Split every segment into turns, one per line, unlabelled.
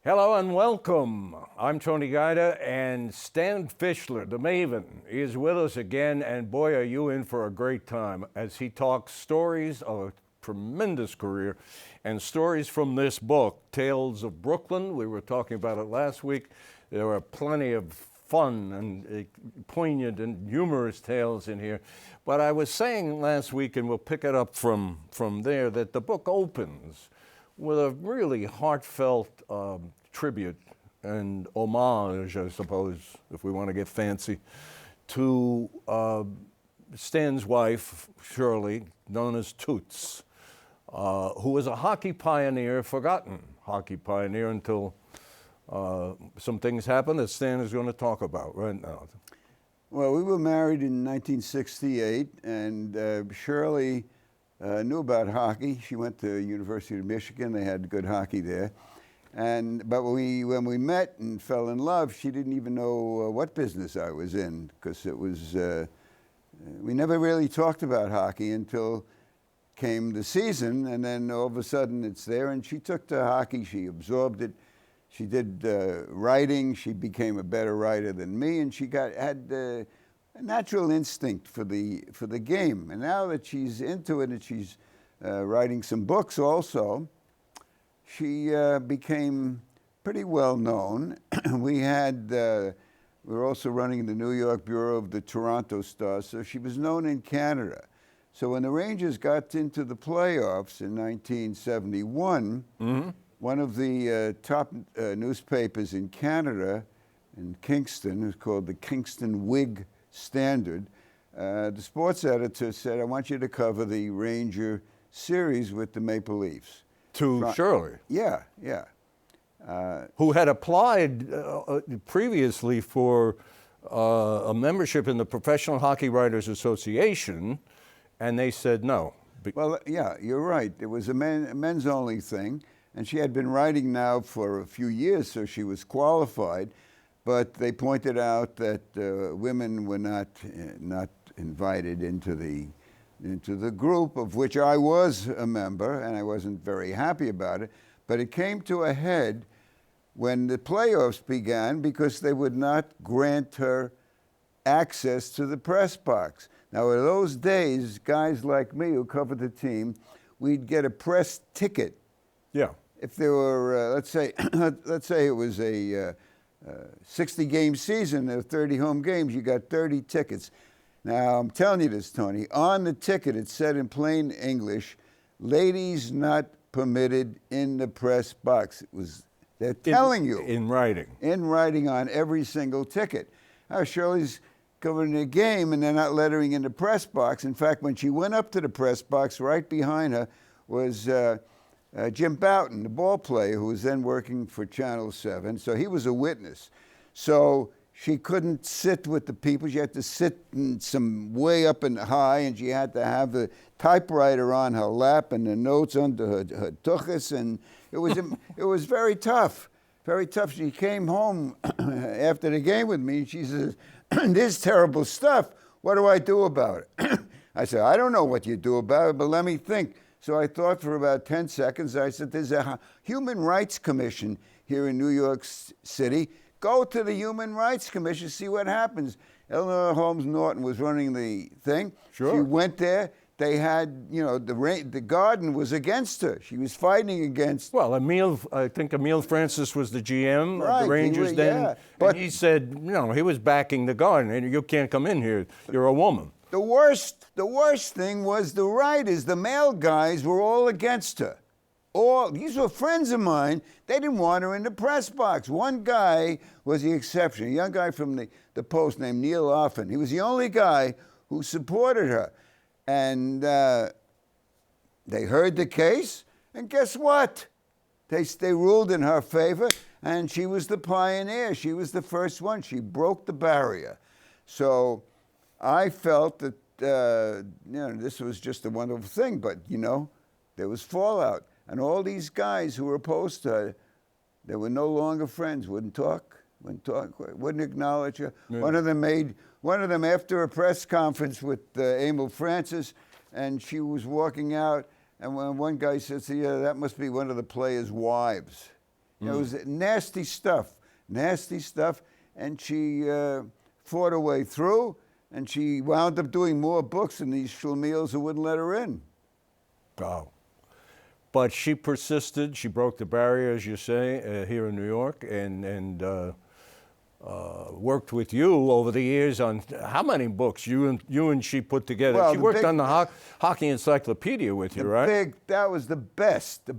Hello and welcome. I'm Tony Guida, and Stan Fischler, the Maven, is with us again, and boy, are you in for a great time as he talks stories of a tremendous career and stories from this book, Tales of Brooklyn. We were talking about it last week. There are plenty of fun and poignant and humorous tales in here. But I was saying last week, and we'll pick it up from there, that the book opens with a really heartfelt tribute and homage, I suppose, if we want to get fancy, to Stan's wife, Shirley, known as Toots, who was a hockey pioneer, forgotten hockey pioneer until some things happened that Stan is going to talk about right now.
Well, we were married in 1968, and Shirley knew about hockey. She went to University of Michigan. They had good hockey there. But when we met and fell in love, she didn't even know what business I was in, because it was, we never really talked about hockey until came the season, and then all of a sudden it's there, and she took to hockey. She absorbed it. She did writing. She became a better writer than me, and she had a natural instinct for the game. And now that she's into it and she's writing some books also, she became pretty well known. We were also running the New York bureau of the Toronto Stars, so she was known in Canada. So when the Rangers got into the playoffs in 1971, one of the top newspapers in Canada, in Kingston, it was called the Kingston Whig Standard, the sports editor said, I want you to cover the Ranger series with the Maple Leafs.
To Shirley?
Yeah.
Who had applied previously for a membership in the Professional Hockey Writers Association, and they said no.
Well, yeah, you're right. It was a men's only thing, and she had been writing now for a few years, so she was qualified. But they pointed out that women were not invited into the group, of which I was a member, and I wasn't very happy about it. But it came to a head when the playoffs began, because they would not grant her access to the press box. Now, in those days, guys like me who covered the team, we'd get a press ticket.
Yeah.
If there were, let's say it was a 60-game season, there were 30 home games, you got 30 tickets. Now, I'm telling you this, Tony, on the ticket it said in plain English, ladies not permitted in the press box. They're telling you.
In writing.
In writing on every single ticket. Now, Shirley's covering a game and they're not letting her in the press box. In fact, when she went up to the press box, right behind her was Jim Bouton, the ball player, who was then working for Channel 7. So he was a witness. So she couldn't sit with the people. She had to sit some way up and high, and she had to have the typewriter on her lap and the notes under her tuchus, and it was very tough, very tough. She came home after the game with me, and she says, this terrible stuff, what do I do about it? I said, I don't know what you do about it, but let me think. So I thought for about 10 seconds. I said, there's a Human Rights Commission here in New York City. Go to the Human Rights Commission, see what happens. Eleanor Holmes Norton was running the thing.
Sure.
She went there. They had, the garden was against her. She was fighting against.
Well, I think Emile Francis was the GM
right,
of the Rangers then.
Yeah.
But he said, he was backing the garden. And you can't come in here. You're a woman.
The worst thing was the writers, the male guys, were all against her. These were friends of mine. They didn't want her in the press box. One guy was the exception, a young guy from the Post named Neil Offen. He was the only guy who supported her. And they heard the case, and guess what? They ruled in her favor, and she was the pioneer. She was the first one. She broke the barrier. So I felt that this was just a wonderful thing, but there was fallout. And all these guys who were opposed to her, they were no longer friends, wouldn't talk, wouldn't acknowledge her. Yeah. One of them after a press conference with Emile Francis, and she was walking out, and when one guy says, yeah, that must be one of the players' wives. It was nasty stuff, and she fought her way through, and she wound up doing more books than these schlemiels who wouldn't let her in.
Oh. But she persisted. She broke the barrier, as you say, here in New York, and worked with you over the years on how many books you and she put together?
Well,
she worked on the hockey encyclopedia with you, right?
That was the best,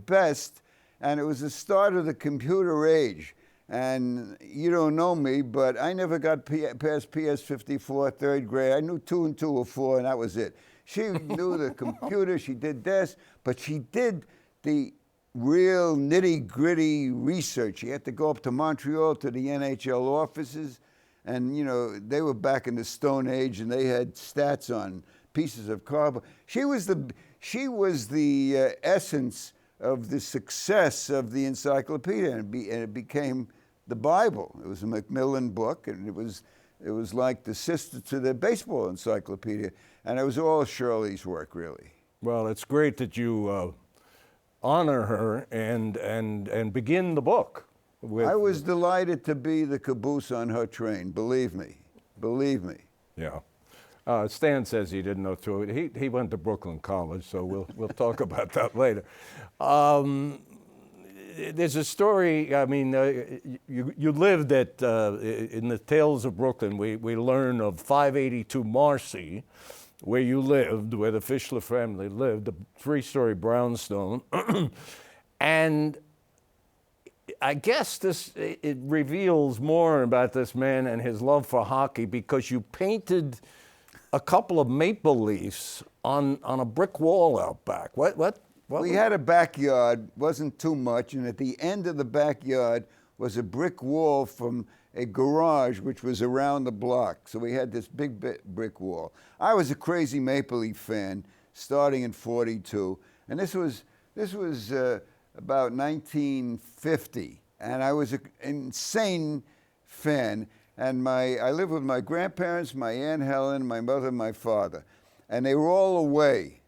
and it was the start of the computer age. And you don't know me, but I never got past PS54, third grade. I knew 2 and 2 were 4, and that was it. She knew the computer, she did this, but she did the real nitty-gritty research. She had to go up to Montreal to the NHL offices, and you know, they were back in the Stone Age, and they had stats on pieces of cardboard. She was the essence of the success of the Encyclopedia, and it became the Bible. It was a Macmillan book, and it was like the sister to the baseball encyclopedia, and it was all Shirley's work, really.
Well, it's great that you honor her and begin the book with.
I was delighted to be the caboose on her train. Believe me.
Yeah. Stan says he didn't know through it. He went to Brooklyn College, so we'll talk about that later. There's a story. I mean, you lived at in the Tales of Brooklyn. We learn of 582 Marcy, where you lived, where the Fischler family lived, a 3-story brownstone, and I guess it reveals more about this man and his love for hockey because you painted a couple of maple leafs on a brick wall out back. What
we had a backyard, wasn't too much, and at the end of the backyard was a brick wall from a garage which was around the block. So we had this big brick wall. I was a crazy Maple Leaf fan starting in '42, and this was about 1950, and I was an insane fan. And I lived with my grandparents, my Aunt Helen, my mother, and my father, and they were all away.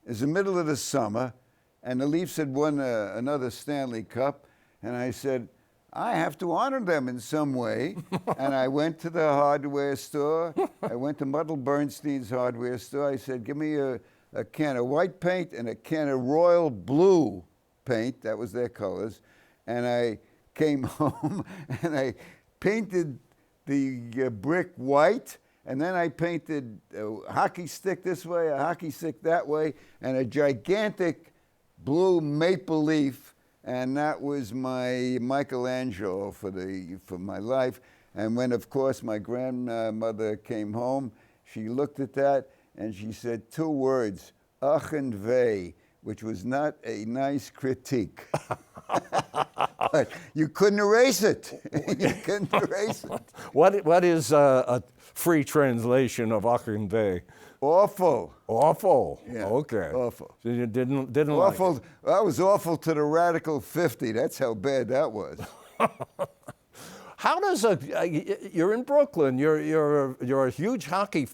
It was the middle of the summer, and the Leafs had won another Stanley Cup, and I said, I have to honor them in some way. And I went to the hardware store. I went to Muddle Bernstein's hardware store. I said, give me a can of white paint and a can of royal blue paint. That was their colors. And I came home and I painted the brick white, and then I painted a hockey stick this way, a hockey stick that way, and a gigantic blue maple leaf, and that was my Michelangelo for my life. And when, of course, my grandmother came home, she looked at that and she said 2 words, ach and weh, which was not a nice critique. But you couldn't erase it. You couldn't erase it.
What is a free translation of ach and weh?
Awful.
Awful.
Yeah,
okay.
awful.
So you didn't
awful.
like it.
That was awful to the radical 50. That's how bad that was.
How does you're in Brooklyn? You're a huge hockey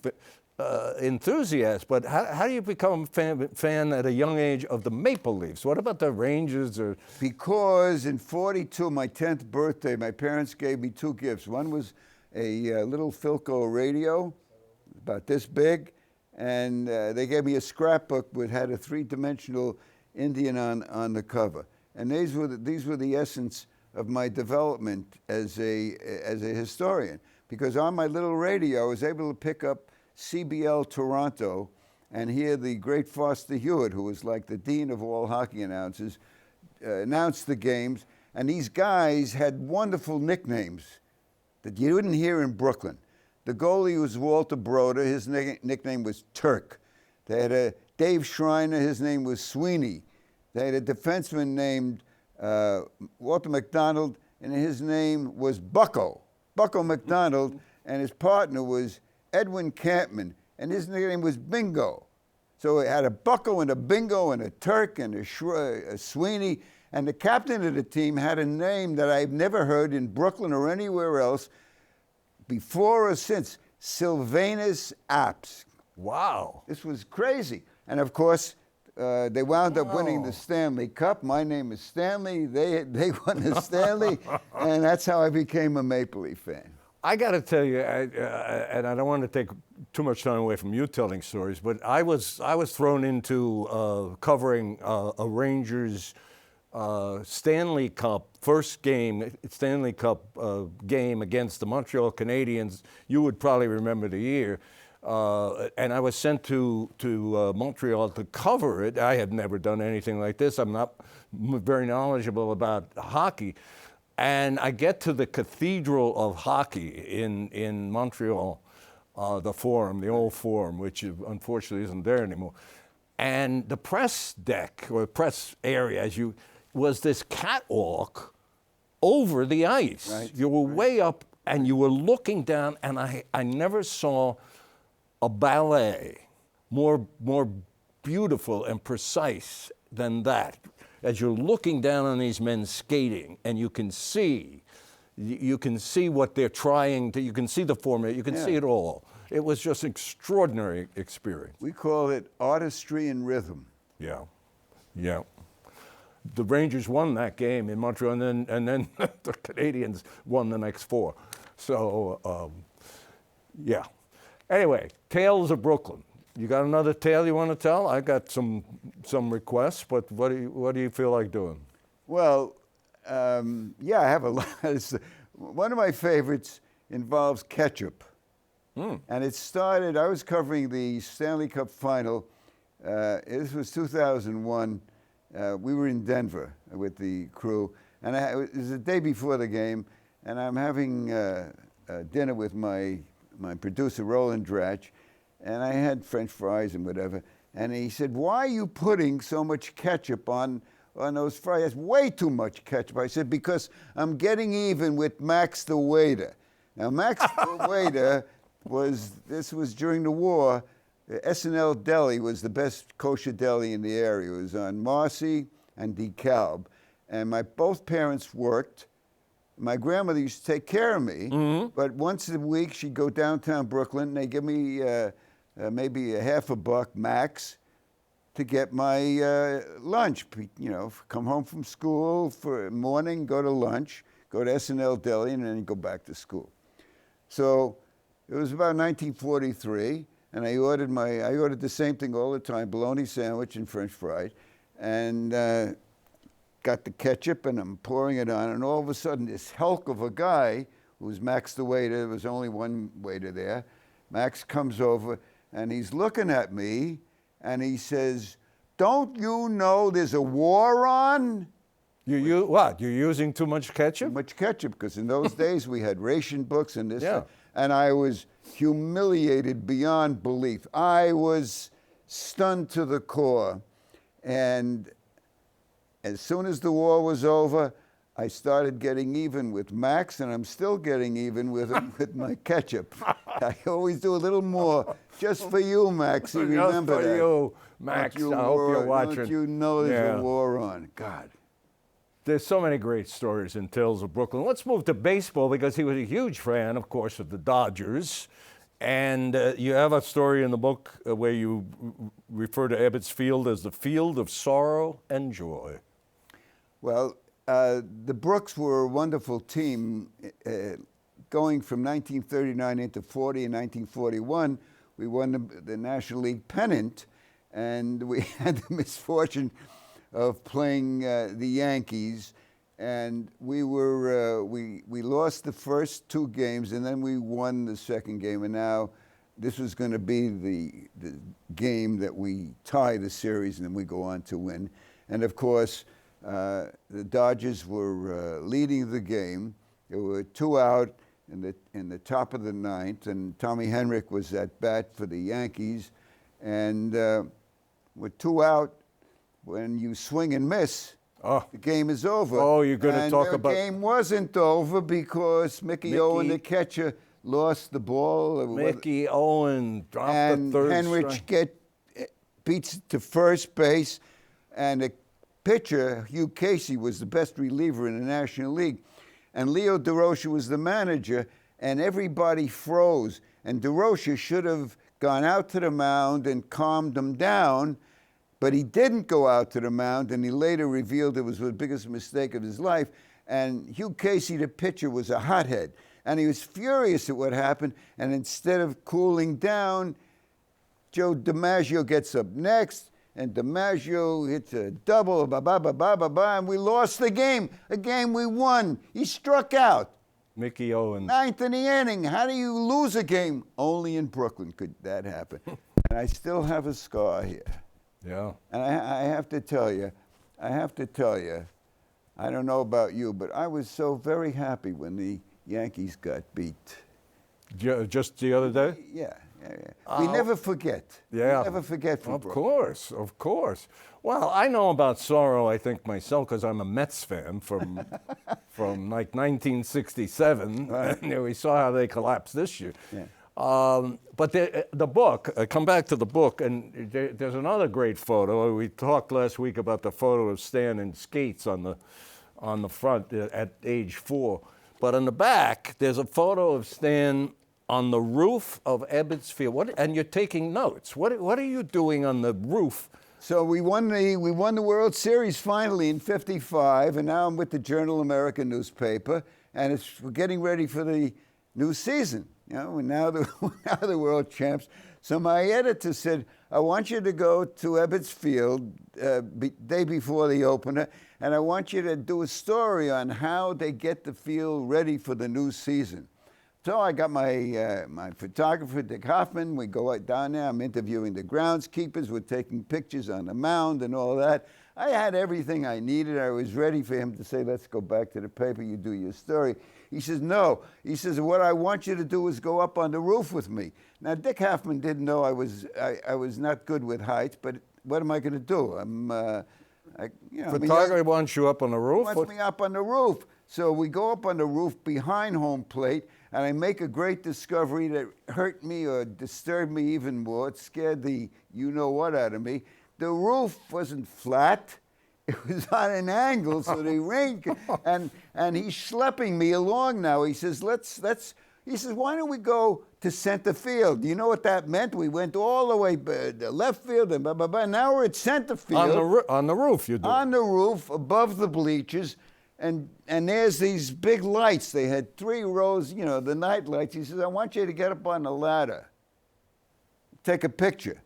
enthusiast, but how do you become a fan at a young age of the Maple Leafs? What about the Rangers?
Because in '42, my 10th birthday, my parents gave me 2 gifts. One was a little Philco radio, about this big, and they gave me a scrapbook which had a 3-dimensional Indian on the cover. And these were the essence of my development as a historian, because on my little radio I was able to pick up CBL Toronto and hear the great Foster Hewitt, who was like the dean of all hockey announcers, announce the games. And these guys had wonderful nicknames that you wouldn't hear in Brooklyn. The goalie was Walter Broder. His nickname was Turk. They had a Dave Schreiner. His name was Sweeney. They had a defenseman named Walter McDonald, and his name was Bucko McDonald, and his partner was Edwin Campman, and his nickname was Bingo. So it had a Bucko and a Bingo and a Turk and a Sweeney, and the captain of the team had a name that I've never heard in Brooklyn or anywhere else before or since, Sylvanus Apps.
Wow.
This was crazy. And of course, They wound up winning the Stanley Cup. My name is Stanley. They won the Stanley, and that's how I became a Maple Leaf fan.
I got to tell you, and I don't want to take too much time away from you telling stories, but I was thrown into covering a Rangers Stanley Cup first game, Stanley Cup game against the Montreal Canadiens. You would probably remember the year. And I was sent to Montreal to cover it. I had never done anything like this. I'm not very knowledgeable about hockey. And I get to the Cathedral of Hockey in Montreal, the Forum, the old Forum, which unfortunately isn't there anymore. And the press deck, or press area, was this catwalk over the ice.
Right.
You were way up, and you were looking down, and I never saw a ballet more beautiful and precise than that. As you're looking down on these men skating, and you can see what they're trying to, you can see the formula, you can see it all. It was just an extraordinary experience.
We call it artistry and rhythm.
Yeah. The Rangers won that game in Montreal, and then the Canadiens won the next 4. So, yeah. Anyway, Tales of Brooklyn. You got another tale you want to tell? I got some requests, but what do you feel like doing?
Well, yeah, I have a lot. One of my favorites involves Ketchup. And it started, I was covering the Stanley Cup final. This was 2001. We were in Denver with the crew. And it was the day before the game. And I'm having dinner with my producer, Roland Dratch. And I had French fries and whatever. And he said, "Why are you putting so much ketchup on those fries?" That's way too much ketchup. I said, "Because I'm getting even with Max the waiter." Now, Max the waiter this was during the war. S&L Deli was the best kosher deli in the area. It was on Marcy and DeKalb. And both parents worked. My grandmother used to take care of me, but once a week she'd go downtown Brooklyn, and they'd give me maybe a half a buck max to get my lunch. You know, come home from school for morning, go to lunch, go to S&L Deli, and then go back to school. So it was about 1943, and I ordered the same thing all the time: bologna sandwich and French fries, and got the ketchup, and I'm pouring it on, and all of a sudden this hulk of a guy, who was Max the waiter, there was only one waiter there, Max comes over, and he's looking at me, and he says, "Don't you know there's a war on?"
What? You're using too much ketchup?
Too much ketchup, because in those days we had ration books and this,
Yeah.
and I was humiliated beyond belief. I was stunned to the core, and as soon as the war was over, I started getting even with Max, and I'm still getting even with him with my ketchup. I always do a little more, just for you, Max. You remember
just for
that.
you, Max. I hope you're watching.
Don't you know there's a war on? God.
There's so many great stories in Tales of Brooklyn. Let's move to baseball, because he was a huge fan, of course, of the Dodgers. And you have a story in the book where you refer to Ebbets Field as the field of sorrow and joy.
Well, the Brooks were a wonderful team. Going from 1939 into 40 and 1941, we won the National League pennant, and we had the misfortune of playing the Yankees, and we lost the first 2 games, and then we won the second game, and now this was going to be the game that we tie the series, and then we go on to win. And of course, the Dodgers were leading the game. There were 2 out in the top of the 9th, and Tommy Henrik was at bat for the Yankees. And with 2 out, when you swing and miss, the game is over.
Oh, you're going to talk about...
the game wasn't over because Mickey Owen, the catcher, lost the ball.
Mickey Owen dropped
and
the third
Henrich
strike.
beats to first base, and the pitcher, Hugh Casey, was the best reliever in the National League. And Leo DeRocha was the manager, and everybody froze. And DeRocha should have gone out to the mound and calmed them down, But he didn't go out to the mound, and he later revealed it was the biggest mistake of his life. And Hugh Casey, the pitcher, was a hothead. And he was furious at what happened. And instead of cooling down, Joe DiMaggio gets up next. And DiMaggio hits a double, and we lost the game. A game we won. He struck out.
Mickey Owens.
Ninth in the inning. How do you lose a game? Only in Brooklyn could that happen. And I still have a scar here.
Yeah.
And I have to tell you, I don't know about you, but I was so very happy when the Yankees got beat.
Just the other day?
Yeah. We never forget.
Yeah.
We never forget from Brooklyn.
Of course. Well, I know about sorrow, I think, myself, because I'm a Mets fan from like 1967.
Right.
And we saw how they collapsed this year.
Yeah.
But the book, come back to the book, and there's another great photo. We talked last week about the photo of Stan in skates on the front at age 4. But on the back, there's a photo of Stan on the roof of Ebbets Field. And you're taking notes. What are you doing on the roof?
So we won the World Series finally in '55, and now I'm with the Journal-American newspaper, and we're getting ready for the new season. You know, we're now the world champs. So my editor said, I want you to go to Ebbets Field day before the opener, and I want you to do a story on how they get the field ready for the new season. So I got my photographer, Dick Hoffman. We go down there. I'm interviewing the groundskeepers. We're taking pictures on the mound and all that. I had everything I needed. I was ready for him to say, let's go back to the paper. You do your story. He says, no. He says, what I want you to do is go up on the roof with me. Now, Dick Hoffman didn't know I was not good with heights, but what am I going to do?
Photographer wants you up on the roof?
Wants me up on the roof. So we go up on the roof behind home plate, and I make a great discovery that hurt me or disturbed me even more. It scared the you-know-what out of me. The roof wasn't flat. It was on an angle, so the rain, and he's schlepping me along now. He says, he says, why don't we go to center field? Do you know what that meant? We went all the way to left field and blah, blah, blah. Now we're at center field.
On the roof, you do.
On the roof, above the bleachers, and there's these big lights. They had 3 rows, the night lights. He says, I want you to get up on the ladder, take a picture.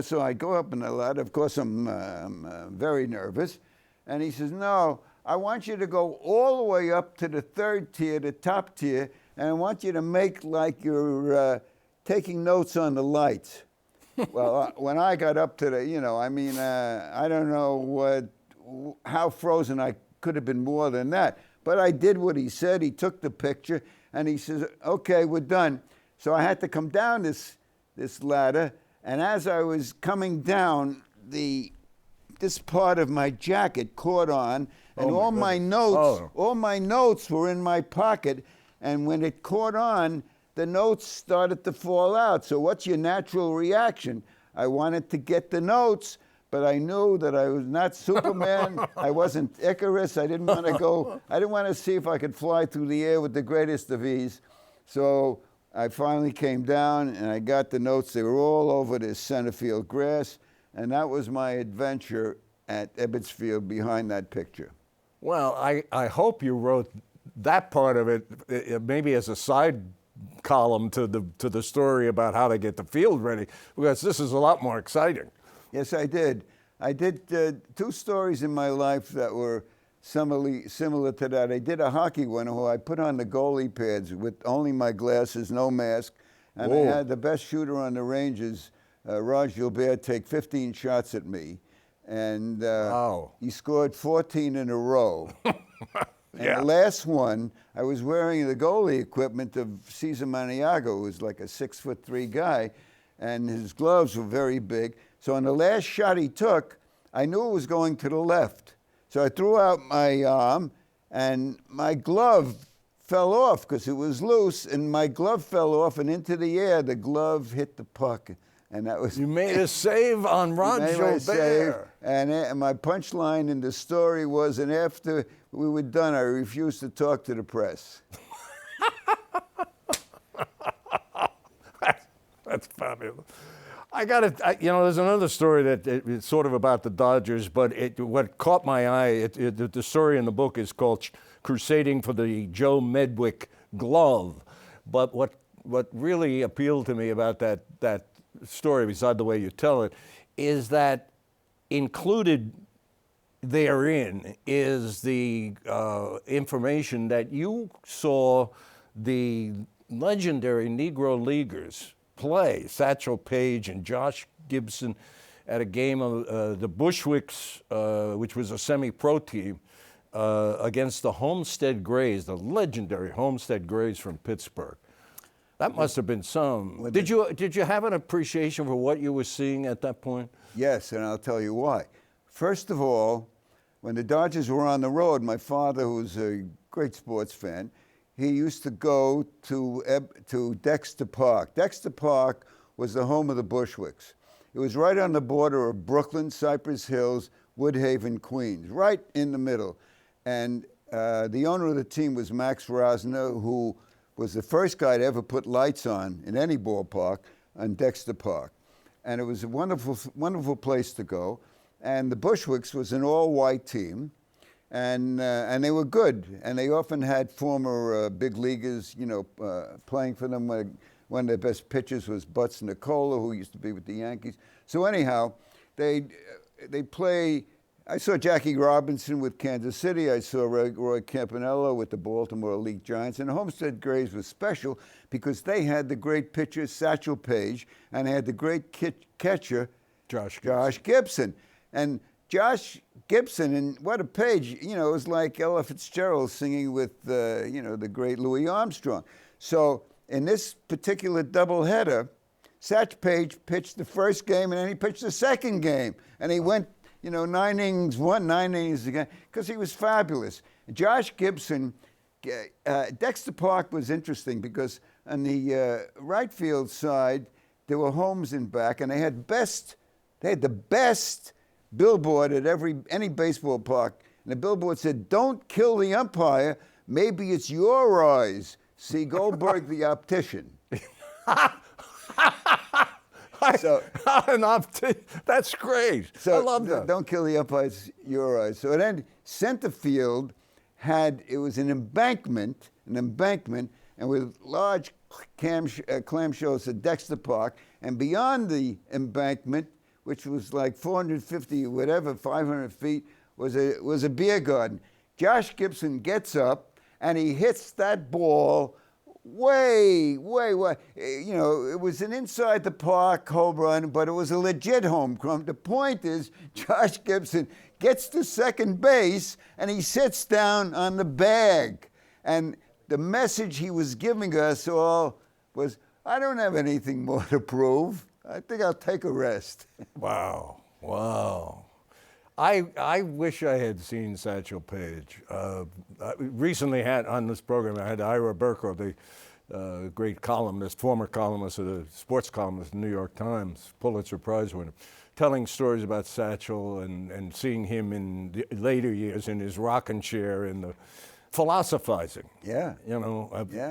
So I go up on the ladder. Of course, I'm very nervous. And he says, no, I want you to go all the way up to the 3rd tier, the top tier, and I want you to make like you're taking notes on the lights. Well, when I got up to the, I don't know how frozen I could have been more than that. But I did what he said. He took the picture, and he says, okay, we're done. So I had to come down this ladder. And as I was coming down, this part of my jacket caught on, and all my notes were in my pocket. And when it caught on, the notes started to fall out. So what's your natural reaction? I wanted to get the notes, but I knew that I was not Superman. I wasn't Icarus. I didn't want to go. I didn't want to see if I could fly through the air with the greatest of ease. So I finally came down, and I got the notes. They were all over this center field grass, and that was my adventure at Ebbets Field behind that picture.
Well, I hope you wrote that part of it maybe as a side column to the story about how to get the field ready, because this is a lot more exciting.
Yes, I did. I did 2 stories in my life that were similar to that. I did a hockey one where I put on the goalie pads with only my glasses, no mask, and I had the best shooter on the Rangers, Raj Gilbert, take 15 shots at me, and he scored 14 in a row. And the last one, I was wearing the goalie equipment of Cesar Maniago, who was like a 6'3" guy, and his gloves were very big. So on the last shot he took, I knew it was going to the left. So I threw out my arm, and my glove fell off because it was loose, and my glove fell off, and into the air, the glove hit the puck. And that was...
You made a save on Rod Gilbert.
And my punchline in the story was, and after we were done, I refused to talk to the press.
That's fabulous. there's another story that it's sort of about the Dodgers, but what caught my eye, the story in the book is called Crusading for the Joe Medwick Glove. But what really appealed to me about that story, beside the way you tell it, is that included therein is the information that you saw the legendary Negro Leaguers play, Satchel Paige and Josh Gibson, at a game of the Bushwicks, which was a semi-pro team, against the Homestead Grays, the legendary Homestead Grays from Pittsburgh. That must have been some. Did you have an appreciation for what you were seeing at that point?
Yes, and I'll tell you why. First of all, when the Dodgers were on the road, my father, who's a great sports fan, he used to go to Dexter Park. Dexter Park was the home of the Bushwicks. It was right on the border of Brooklyn, Cypress Hills, Woodhaven, Queens, right in the middle. And the owner of the team was Max Rosner, who was the first guy to ever put lights on in any ballpark on Dexter Park. And it was a wonderful, wonderful place to go. And the Bushwicks was an all-white team. And they were good, and they often had former big leaguers, playing for them. One of their best pitchers was Butts Nicola, who used to be with the Yankees. So anyhow, they play. I saw Jackie Robinson with Kansas City. I saw Roy Campanella with the Baltimore League Giants. And the Homestead Grays was special because they had the great pitcher Satchel Paige, and they had the great catcher Josh Gibson. And Josh Gibson, and what a page, it was like Ella Fitzgerald singing with, the great Louis Armstrong. So in this particular doubleheader, Satch Paige pitched the first game, and then he pitched the second game. And he went, 9 innings, won 9 innings again, because he was fabulous. Josh Gibson, Dexter Park was interesting because on the right field side, there were homes in back, and they had the best billboard at any baseball park, and the billboard said, "Don't kill the umpire, maybe it's your eyes. See Goldberg the optician."
That's great.
So
I love that.
Don't kill the umpire, it's your eyes. So then center field it was an embankment, and with large clamshells at Dexter Park, and beyond the embankment, which was like 450, 500 feet, was a beer garden. Josh Gibson gets up and he hits that ball way. It was an inside the park home run, but it was a legit home run. The point is, Josh Gibson gets to second base and he sits down on the bag. And the message he was giving us all was, I don't have anything more to prove. I think I'll take a rest.
Wow. I wish I had seen Satchel Paige. I recently had on this program, I had Ira Berko, the great columnist, former columnist of the sports columnist in the New York Times, Pulitzer Prize winner, telling stories about Satchel and seeing him in the later years in his rocking chair and the philosophizing.
Yeah.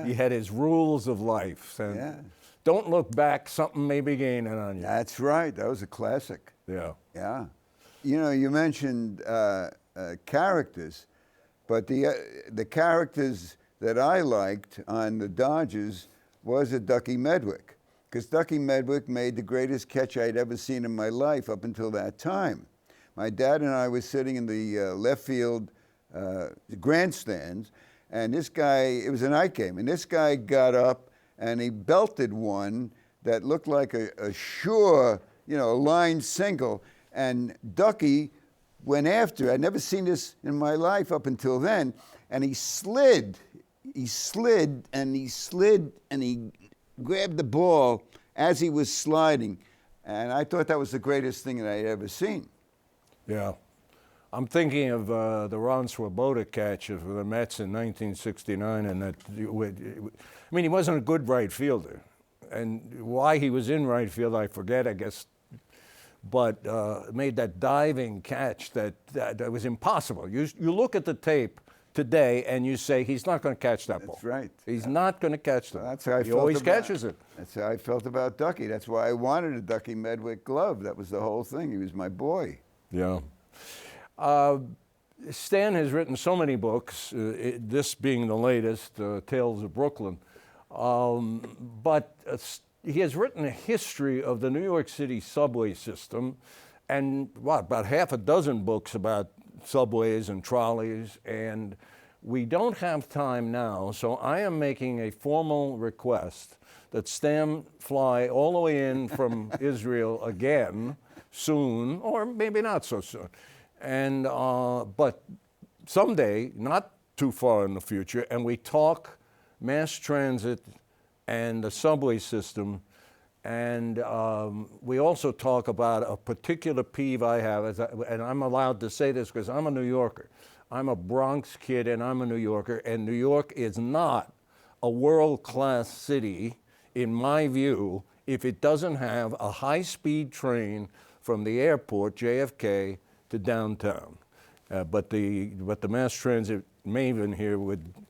He had his rules of life. And don't look back, something may be gaining on you.
That's right. That was a classic.
Yeah.
Yeah. You mentioned characters, but the characters that I liked on the Dodgers was a Ducky Medwick, because Ducky Medwick made the greatest catch I'd ever seen in my life up until that time. My dad and I were sitting in the left field grandstands, and this guy, it was a night game, and this guy got up and he belted one that looked like a sure, line single. And Ducky went after. I'd never seen this in my life up until then. And he slid, and he grabbed the ball as he was sliding. And I thought that was the greatest thing that I'd ever seen.
Yeah. I'm thinking of the Ron Swoboda catch of the Mets in 1969, and he wasn't a good right fielder, and why he was in right field I forget, I guess, but made that diving catch that was impossible. You look at the tape today, and you say he's not going to catch that ball.
That's right.
He's not going to catch that.
That's how I
he
felt
always
about,
catches it.
That's how I felt about Ducky. That's why I wanted a Ducky Medwick glove. That was the whole thing. He was my boy.
Yeah. Stan has written so many books, this being the latest, Tales of Brooklyn. But he has written a history of the New York City subway system and about half a dozen books about subways and trolleys. And we don't have time now, so I am making a formal request that Stan fly all the way in from Israel again soon, or maybe not so soon. And but someday, not too far in the future, and we talk mass transit and the subway system, and we also talk about a particular peeve I have, and I'm allowed to say this because I'm a New Yorker. I'm a Bronx kid and I'm a New Yorker, and New York is not a world-class city, in my view, if it doesn't have a high-speed train from the airport, JFK, to downtown. But the mass transit Maven here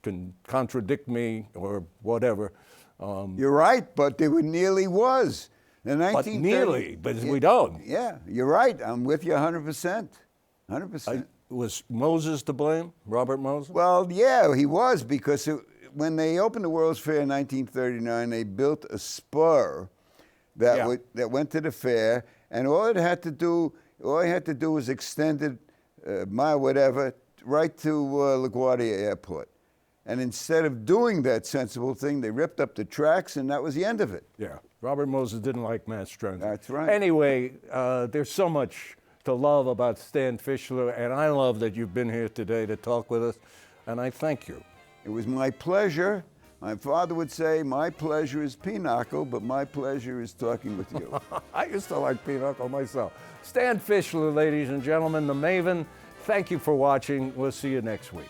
can contradict me or whatever.
You're right, but there nearly was.
But nearly, but we don't.
Yeah, you're right. I'm with you 100%. 100%.
Was Moses to blame, Robert Moses?
Well, yeah, he was, because when they opened the World's Fair in 1939, they built a spur that went to the fair, and all it had to do was extend it, mile whatever, right to LaGuardia Airport. And instead of doing that sensible thing, they ripped up the tracks, and that was the end of it.
Yeah, Robert Moses didn't like mass transit.
That's right.
Anyway, there's so much to love about Stan Fischler, and I love that you've been here today to talk with us, and I thank you.
It was my pleasure. My father would say, my pleasure is pinochle, but my pleasure is talking with you.
I used to like pinochle myself. Stan Fischler, ladies and gentlemen, the Maven. Thank you for watching. We'll see you next week.